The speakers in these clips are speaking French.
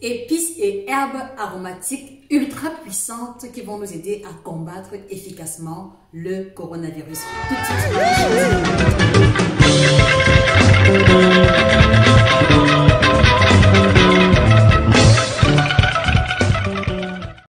Épices et herbes aromatiques ultra puissantes qui vont nous aider à combattre efficacement le coronavirus. Tout de suite.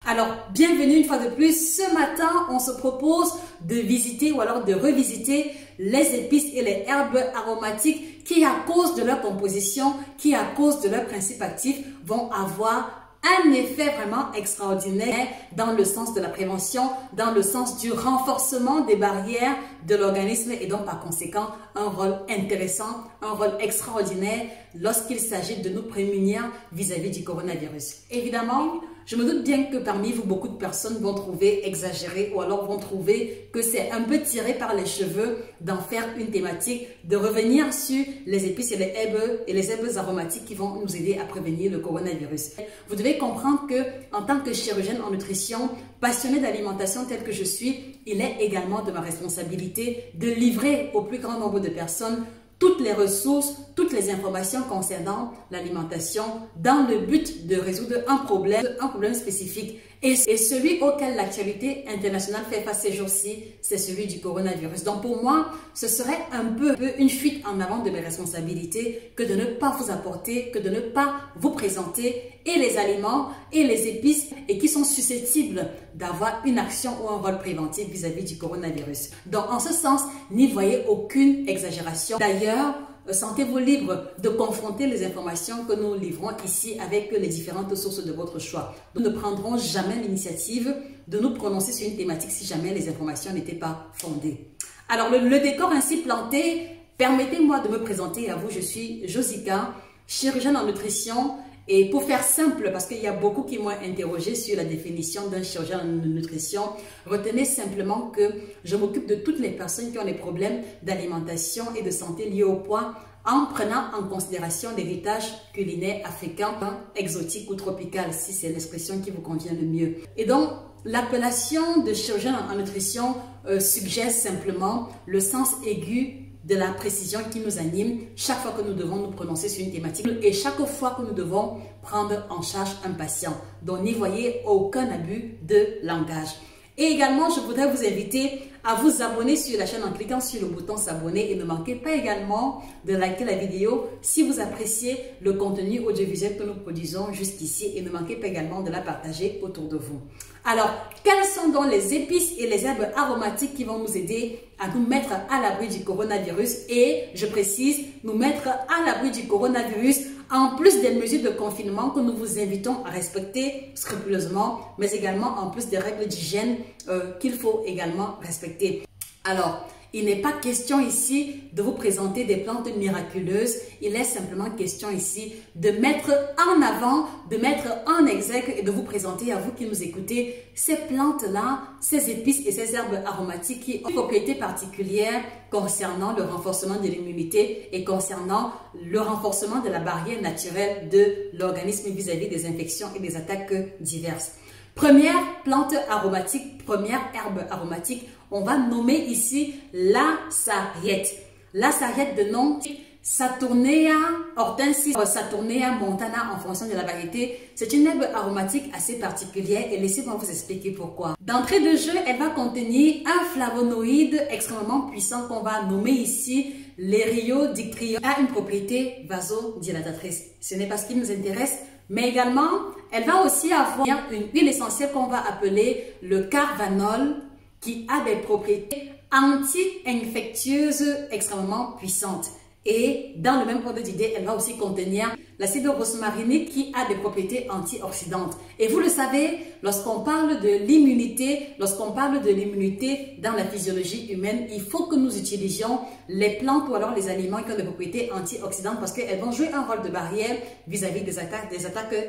Alors, bienvenue une fois de plus. Ce matin, on se propose de visiter ou alors de revisiter les épices et les herbes aromatiques qui, à cause de leur composition, qui, à cause de leurs principes actifs, vont avoir un effet vraiment extraordinaire dans le sens de la prévention, dans le sens du renforcement des barrières de l'organisme et donc par conséquent un rôle intéressant, un rôle extraordinaire lorsqu'il s'agit de nous prémunir vis-à-vis du coronavirus. Évidemment, je me doute bien que parmi vous, beaucoup de personnes vont trouver exagéré ou alors vont trouver que c'est un peu tiré par les cheveux d'en faire une thématique, de revenir sur les épices et les herbes aromatiques qui vont nous aider à prévenir le coronavirus. Vous devez comprendre que en tant que chirurgienne en nutrition, passionnée d'alimentation telle que je suis, il est également de ma responsabilité de livrer au plus grand nombre de personnes toutes les ressources, toutes les informations concernant l'alimentation dans le but de résoudre un problème spécifique. Et celui auquel l'actualité internationale fait face ces jours-ci, c'est celui du coronavirus. Donc pour moi, ce serait un peu une fuite en avant de mes responsabilités que de ne pas vous apporter, que de ne pas vous présenter et les aliments et les épices et qui sont susceptibles d'avoir une action ou un rôle préventif vis-à-vis du coronavirus. Donc en ce sens, n'y voyez aucune exagération. D'ailleurs, sentez-vous libre de confronter les informations que nous livrons ici avec les différentes sources de votre choix. Nous ne prendrons jamais l'initiative de nous prononcer sur une thématique si jamais les informations n'étaient pas fondées. Alors, le décor ainsi planté, permettez-moi de me présenter à vous. Je suis Josica, chirurgienne en nutrition. Et pour faire simple, parce qu'il y a beaucoup qui m'ont interrogé sur la définition d'un chirurgien en nutrition, retenez simplement que je m'occupe de toutes les personnes qui ont des problèmes d'alimentation et de santé liés au poids en prenant en considération l'héritage culinaire africain, exotique ou tropical, si c'est l'expression qui vous convient le mieux. Et donc, l'appellation de chirurgien en nutrition suggère simplement le sens aigu de la précision qui nous anime chaque fois que nous devons nous prononcer sur une thématique et chaque fois que nous devons prendre en charge un patient. Donc, n'y voyez aucun abus de langage. Et également, je voudrais vous inviter à vous abonner sur la chaîne en cliquant sur le bouton s'abonner et ne manquez pas également de liker la vidéo si vous appréciez le contenu audiovisuel que nous produisons jusqu'ici et ne manquez pas également de la partager autour de vous. Alors, quelles sont donc les épices et les herbes aromatiques qui vont nous aider à nous mettre à l'abri du coronavirus et, je précise, nous mettre à l'abri du coronavirus en plus des mesures de confinement que nous vous invitons à respecter scrupuleusement, mais également en plus des règles d'hygiène qu'il faut également respecter. Alors, il n'est pas question ici de vous présenter des plantes miraculeuses. Il est simplement question ici de mettre en avant, de mettre en exergue et de vous présenter à vous qui nous écoutez ces plantes-là, ces épices et ces herbes aromatiques qui ont des propriétés particulières concernant le renforcement de l'immunité et concernant le renforcement de la barrière naturelle de l'organisme vis-à-vis des infections et des attaques diverses. Première plante aromatique, première herbe aromatique, on va nommer ici la sarriette. La sarriette de nom Saturnea hortensis, Saturnea montana en fonction de la variété. C'est une herbe aromatique assez particulière et laissez-moi vous expliquer pourquoi. D'entrée de jeu, elle va contenir un flavonoïde extrêmement puissant qu'on va nommer ici l'Eriodictyron. Elle a une propriété vasodilatatrice. Ce n'est pas ce qui nous intéresse. Mais également, elle va aussi avoir une huile essentielle qu'on va appeler le carvanol qui a des propriétés anti-infectieuses extrêmement puissantes. Et dans le même ordre d'idée, elle va aussi contenir l'acide rosmarinique qui a des propriétés antioxydantes. Et vous le savez, lorsqu'on parle de l'immunité, dans la physiologie humaine, il faut que nous utilisions les plantes ou alors les aliments qui ont des propriétés antioxydantes parce qu'elles vont jouer un rôle de barrière vis-à-vis des attaques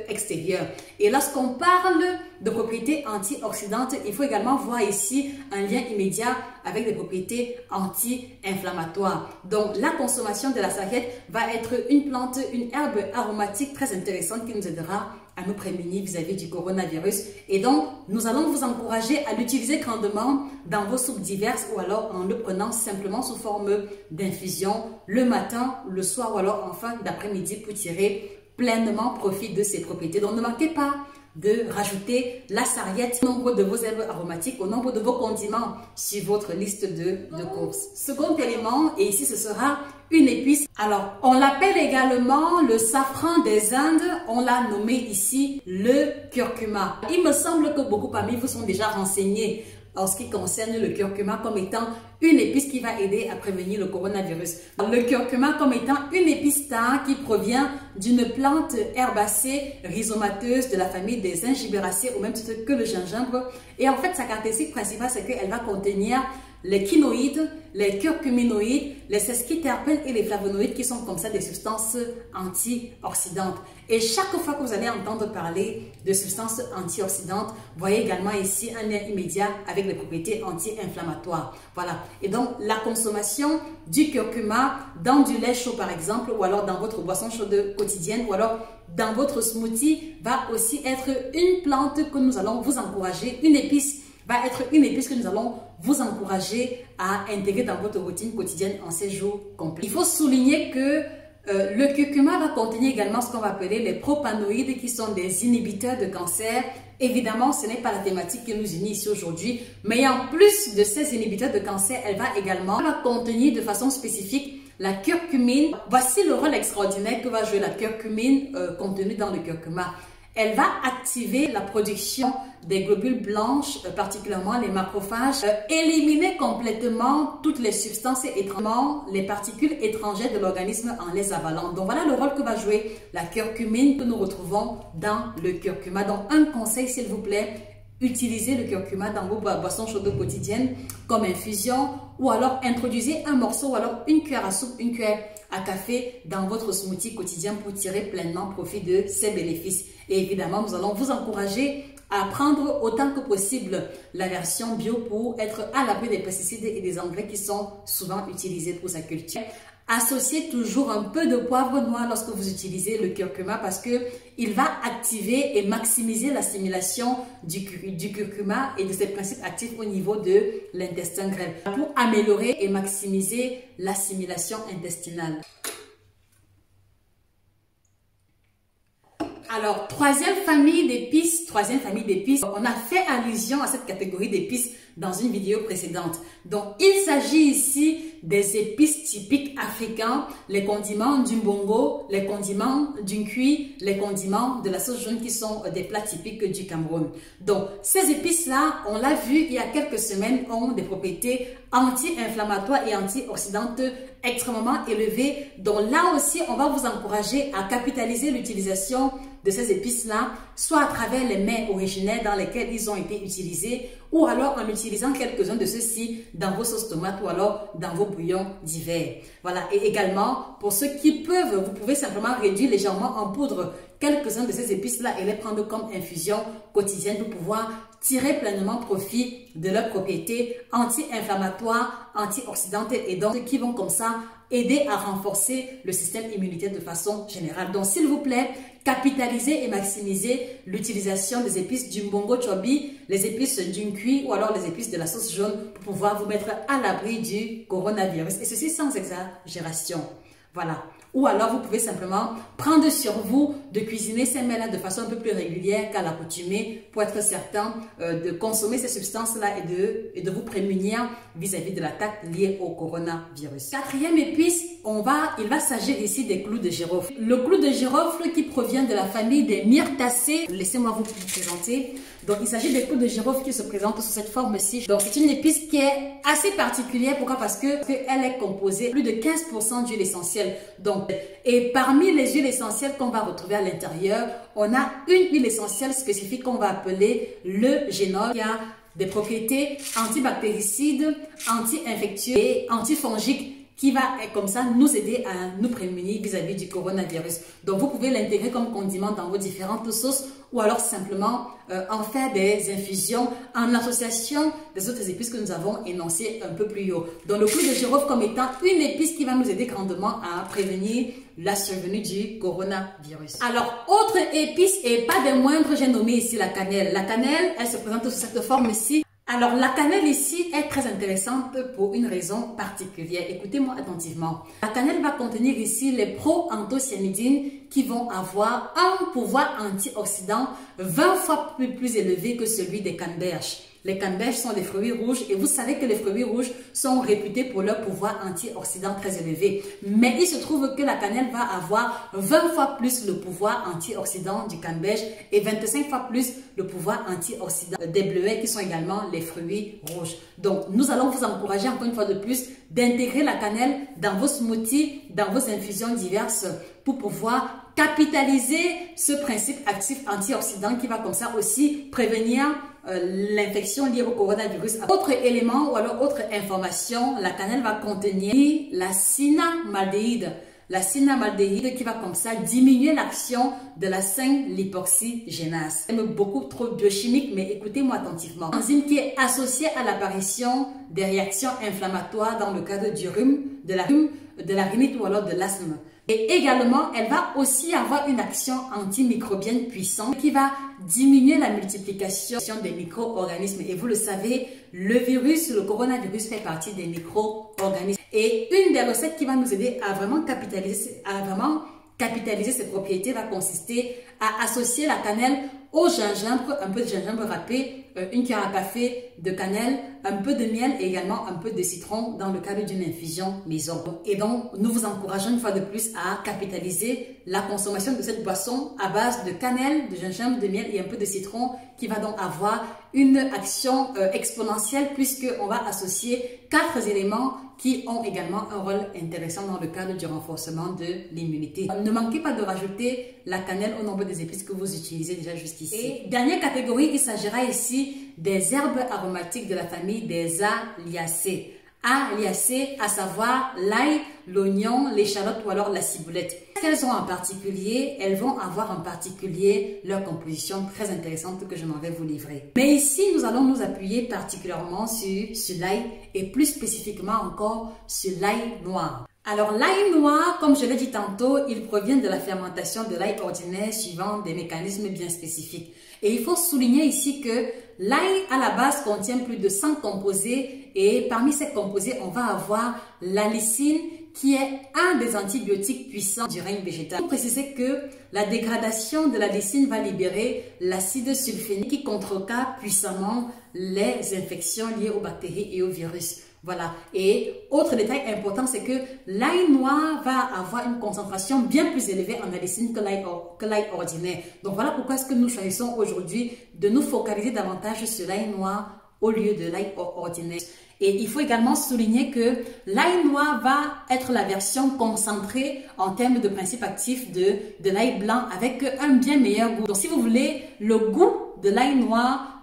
extérieures. Et lorsqu'on parle de propriétés antioxydantes, il faut également voir ici un lien immédiat avec des propriétés anti-inflammatoires. Donc, la consommation de la sarriette va être une plante, une herbe aromatique très intéressante qui nous aidera à nous prémunir vis-à-vis du coronavirus. Et donc, nous allons vous encourager à l'utiliser grandement dans vos soupes diverses ou alors en le prenant simplement sous forme d'infusion le matin, le soir ou alors en fin d'après-midi pour tirer pleinement profit de ses propriétés. Donc ne manquez pas de rajouter la sarriette au nombre de vos herbes aromatiques, au nombre de vos condiments sur votre liste de courses. Second élément, et ici ce sera une épice. Alors, on l'appelle également le safran des Indes, on l'a nommé ici le curcuma. Il me semble que beaucoup parmi vous sont déjà renseignés en ce qui concerne le curcuma comme étant une épice qui va aider à prévenir le coronavirus. Le curcuma comme étant une épice tare qui provient d'une plante herbacée rhizomateuse de la famille des Zingiberaceae au même titre que le gingembre. Et en fait, sa caractéristique principale, c'est qu'elle va contenir les quinoïdes, les curcuminoïdes, les sesquiterpènes et les flavonoïdes qui sont comme ça des substances antioxydantes. Et chaque fois que vous allez entendre parler de substances antioxydantes, vous voyez également ici un lien immédiat avec les propriétés anti-inflammatoires. Voilà. Et donc, la consommation du curcuma dans du lait chaud par exemple, ou alors dans votre boisson chaude quotidienne, ou alors dans votre smoothie, va aussi être une plante que nous allons vous encourager, une épice va être une épice que nous allons vous encourager à intégrer dans votre routine quotidienne en ces jours complets. Il faut souligner que le curcuma va contenir également ce qu'on va appeler les propanoïdes qui sont des inhibiteurs de cancer. Évidemment, ce n'est pas la thématique qui nous unit ici aujourd'hui, mais en plus de ces inhibiteurs de cancer, elle va également contenir de façon spécifique la curcumine. Voici le rôle extraordinaire que va jouer la curcumine contenue dans le curcuma. Elle va activer la production des globules blanches, particulièrement les macrophages, éliminer complètement toutes les substances étrangères, les particules étrangères de l'organisme en les avalant. Donc voilà le rôle que va jouer la curcumine que nous retrouvons dans le curcuma. Donc un conseil s'il vous plaît, utilisez le curcuma dans vos boissons chaudes quotidiennes comme infusion ou alors introduisez un morceau ou alors une cuillère à soupe, une cuillère à café dans votre smoothie quotidien pour tirer pleinement profit de ses bénéfices. Et évidemment, nous allons vous encourager à prendre autant que possible la version bio pour être à l'abri des pesticides et des engrais qui sont souvent utilisés pour sa culture. Associez toujours un peu de poivre noir lorsque vous utilisez le curcuma parce que il va activer et maximiser l'assimilation du curcuma et de ses principes actifs au niveau de l'intestin grêle pour améliorer et maximiser l'assimilation intestinale. Alors, troisième famille d'épices, on a fait allusion à cette catégorie d'épices dans une vidéo précédente. Donc, il s'agit ici des épices typiques africains, les condiments du mbongo, les condiments du nkui, les condiments de la sauce jaune qui sont des plats typiques du Cameroun. Donc, ces épices-là, on l'a vu il y a quelques semaines, ont des propriétés anti-inflammatoires et antioxydantes extrêmement élevées. Donc là aussi, on va vous encourager à capitaliser l'utilisation de ces épices-là, soit à travers les mets originaires dans lesquels ils ont été utilisés, ou alors en utilisant quelques-uns de ceux-ci dans vos sauces tomates ou alors dans vos bouillons d'hiver. Voilà. Et également, pour ceux qui peuvent, vous pouvez simplement réduire légèrement en poudre quelques-uns de ces épices-là et les prendre comme infusion quotidienne pour pouvoir tirer pleinement profit de leurs propriétés anti-inflammatoires, antioxydantes et donc qui vont comme ça aider à renforcer le système immunitaire de façon générale. Donc s'il vous plaît, capitalisez et maximisez l'utilisation des épices du mbongo chobi, les épices du nkui ou alors les épices de la sauce jaune pour pouvoir vous mettre à l'abri du coronavirus et ceci sans exagération. Voilà. Ou alors, vous pouvez simplement prendre sur vous de cuisiner ces mets-là de façon un peu plus régulière qu'à l'accoutumée pour être certain de consommer ces substances-là et de vous prémunir vis-à-vis de l'attaque liée au coronavirus. Quatrième épice, il va s'agir ici des clous de girofle. Le clou de girofle qui provient de la famille des myrtacées. Laissez-moi vous présenter. Donc, il s'agit des clous de girofle qui se présentent sous cette forme-ci. Donc, c'est une épice qui est assez particulière. Pourquoi? Parce qu'elle est composée plus de 15% d'huile essentielle. Donc, et parmi les huiles essentielles qu'on va retrouver à l'intérieur, on a une huile essentielle spécifique qu'on va appeler le génol, qui a des propriétés antibactéricides, anti-infectieuses et antifongiques qui va comme ça nous aider à nous prémunir vis-à-vis du coronavirus. Donc, vous pouvez l'intégrer comme condiment dans vos différentes sauces ou alors simplement en faire des infusions en association des autres épices que nous avons énoncées un peu plus haut. Donc, le clou de girofle comme étant une épice qui va nous aider grandement à prévenir la survenue du coronavirus. Alors, autre épice et pas des moindres, j'ai nommé ici la cannelle. La cannelle, elle se présente sous cette forme-ci. Alors, la cannelle ici est très intéressante pour une raison particulière. Écoutez-moi attentivement. La cannelle va contenir ici les proanthocyanidines qui vont avoir un pouvoir antioxydant 20 fois plus élevé que celui des canneberges. Les canneberges sont des fruits rouges et vous savez que les fruits rouges sont réputés pour leur pouvoir antioxydant très élevé. Mais il se trouve que la cannelle va avoir 20 fois plus le pouvoir antioxydant du canneberge et 25 fois plus le pouvoir antioxydant des bleuets qui sont également les fruits rouges. Donc, nous allons vous encourager encore une fois de plus d'intégrer la cannelle dans vos smoothies, dans vos infusions diverses pour pouvoir capitaliser ce principe actif antioxydant qui va comme ça aussi prévenir l'infection liée au coronavirus. Autre élément ou alors autre information, la cannelle va contenir la cinamaldéhyde. La cinamaldéhyde qui va comme ça diminuer l'action de la 5-lipoxygénase. C'est beaucoup trop biochimique, mais écoutez-moi attentivement. Enzyme qui est associée à l'apparition des réactions inflammatoires dans le cadre du rhume, de la rhinite ou alors de l'asthme. Et également, elle va aussi avoir une action antimicrobienne puissante qui va diminuer la multiplication des micro-organismes. Et vous le savez, le coronavirus fait partie des micro-organismes. Et une des recettes qui va nous aider à vraiment capitaliser ses propriétés va consister à associer la cannelle au gingembre, un peu de gingembre râpé, une cuillère à café de cannelle, un peu de miel et également un peu de citron dans le cadre d'une infusion maison. Et donc, nous vous encourageons une fois de plus à capitaliser la consommation de cette boisson à base de cannelle, de gingembre, de miel et un peu de citron qui va donc avoir une action exponentielle puisqu'on va associer 4 éléments qui ont également un rôle intéressant dans le cadre du renforcement de l'immunité. Ne manquez pas de rajouter la cannelle au nombre des épices que vous utilisez déjà jusqu'ici. Et dernière catégorie, il s'agira ici des herbes aromatiques de la famille des Aliacées. Aliacées, à savoir l'ail, l'oignon, l'échalote ou alors la ciboulette. Qu'elles ont en particulier, elles vont avoir en particulier leur composition très intéressante que je m'en vais vous livrer. Mais ici, nous allons nous appuyer particulièrement sur l'ail et plus spécifiquement encore sur l'ail noir. Alors l'ail noir, comme je l'ai dit tantôt, il provient de la fermentation de l'ail ordinaire suivant des mécanismes bien spécifiques. Et il faut souligner ici que l'ail à la base contient plus de 100 composés et parmi ces composés, on va avoir la lysine qui est un des antibiotiques puissants du règne végétal. Il faut préciser que la dégradation de la lysine va libérer l'acide sulfonique qui contrecarre puissamment les infections liées aux bactéries et aux virus. Voilà. Et autre détail important, c'est que l'ail noir va avoir une concentration bien plus élevée en allicine que l'ail ordinaire. Donc voilà pourquoi est-ce que nous choisissons aujourd'hui de nous focaliser davantage sur l'ail noir au lieu de l'ail ordinaire. Et il faut également souligner que l'ail noir va être la version concentrée en termes de principe actif de l'ail blanc avec un bien meilleur goût. Donc si vous voulez, le goût de l'ail noir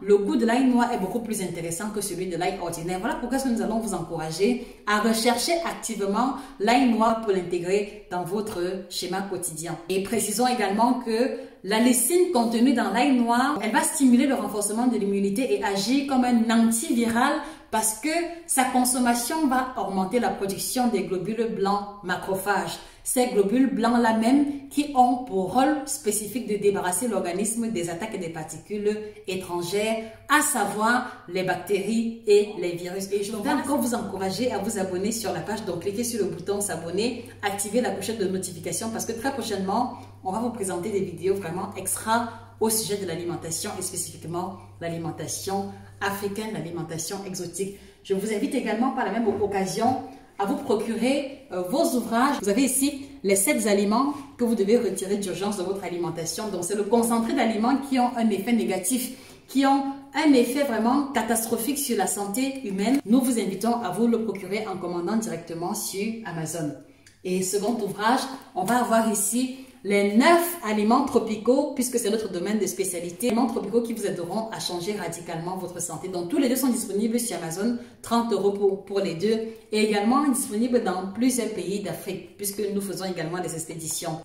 est beaucoup plus intéressant que celui de l'ail ordinaire. Voilà pourquoi nous allons vous encourager à rechercher activement l'ail noir pour l'intégrer dans votre schéma quotidien. Et précisons également que la lysine contenue dans l'ail noir, elle va stimuler le renforcement de l'immunité et agir comme un antiviral parce que sa consommation va augmenter la production des globules blancs macrophages. Ces globules blancs-là même qui ont pour rôle spécifique de débarrasser l'organisme des attaques des particules étrangères, à savoir les bactéries et les virus. Et je vais encore vous encourager à vous abonner sur la page. Donc, cliquez sur le bouton s'abonner, activez la clochette de notification parce que très prochainement, on va vous présenter des vidéos vraiment extra au sujet de l'alimentation et spécifiquement l'alimentation africaine, l'alimentation exotique. Je vous invite également par la même occasion à vous procurer vos ouvrages. Vous avez ici les 7 aliments que vous devez retirer d'urgence de votre alimentation. Donc, c'est le concentré d'aliments qui ont un effet négatif, qui ont un effet vraiment catastrophique sur la santé humaine. Nous vous invitons à vous le procurer en commandant directement sur Amazon. Et second ouvrage, on va avoir ici les 9 aliments tropicaux, puisque c'est notre domaine de spécialité, aliments tropicaux qui vous aideront à changer radicalement votre santé. Donc, tous les deux sont disponibles sur Amazon, 30 € pour les deux, et également disponibles dans plusieurs pays d'Afrique, puisque nous faisons également des expéditions.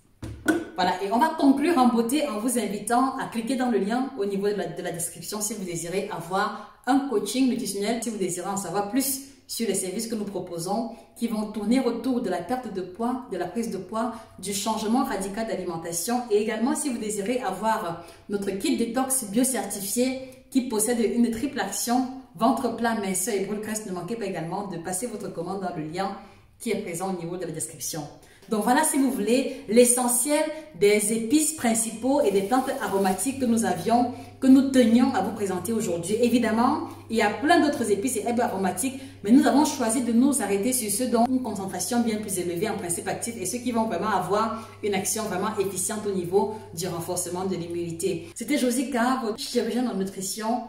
Voilà, et on va conclure en beauté en vous invitant à cliquer dans le lien au niveau de la description si vous désirez avoir un coaching nutritionnel, si vous désirez en savoir plus sur les services que nous proposons qui vont tourner autour de la perte de poids, de la prise de poids, du changement radical d'alimentation et également si vous désirez avoir notre kit détox biocertifié qui possède une triple action, ventre plat, minceur et brûle graisse. Ne manquez pas également de passer votre commande dans le lien qui est présent au niveau de la description. Donc voilà, si vous voulez, l'essentiel des épices principaux et des plantes aromatiques que nous tenions à vous présenter aujourd'hui. Évidemment, il y a plein d'autres épices et herbes aromatiques, mais nous avons choisi de nous arrêter sur ceux dont une concentration bien plus élevée en principe actif et ceux qui vont vraiment avoir une action vraiment efficiente au niveau du renforcement de l'immunité. C'était Josie K, votre chirurgienne en nutrition,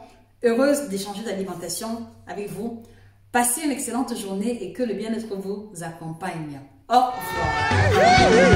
heureuse d'échanger d'alimentation avec vous. Passez une excellente journée et que le bien-être vous accompagne. Au revoir.